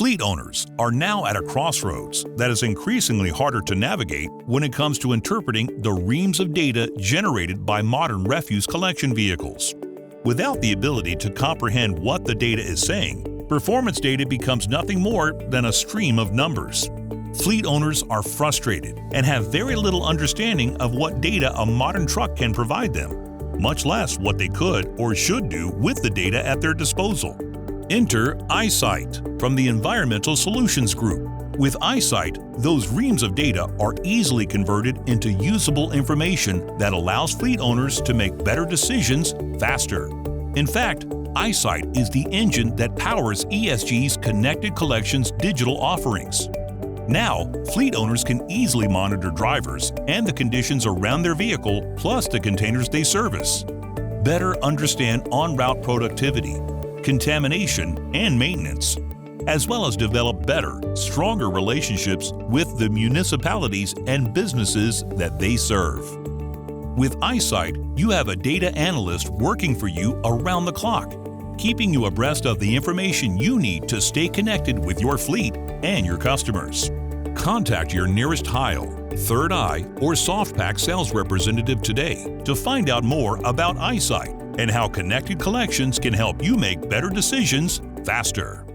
Fleet owners are now at a crossroads that is increasingly harder to navigate when it comes to interpreting the reams of data generated by modern refuse collection vehicles. Without the ability to comprehend what the data is saying, performance data becomes nothing more than a stream of numbers. Fleet owners are frustrated and have very little understanding of what data a modern truck can provide them, much less what they could or should do with the data at their disposal. Enter Eyesight from the Environmental Solutions Group. With Eyesight, those reams of data are easily converted into usable information that allows fleet owners to make better decisions faster. In fact, Eyesight is the engine that powers ESG's Connected Collections digital offerings. Now, fleet owners can easily monitor drivers and the conditions around their vehicle, plus the containers they service. Better understand en-route productivity, contamination, and maintenance, as well as develop better, stronger relationships with the municipalities and businesses that they serve. With Eyesight, you have a data analyst working for you around the clock, keeping you abreast of the information you need to stay connected with your fleet and your customers. Contact your nearest Heil, Third Eye, or SoftPak sales representative today to find out more about Eyesight and how Connected Collections can help you make better decisions faster.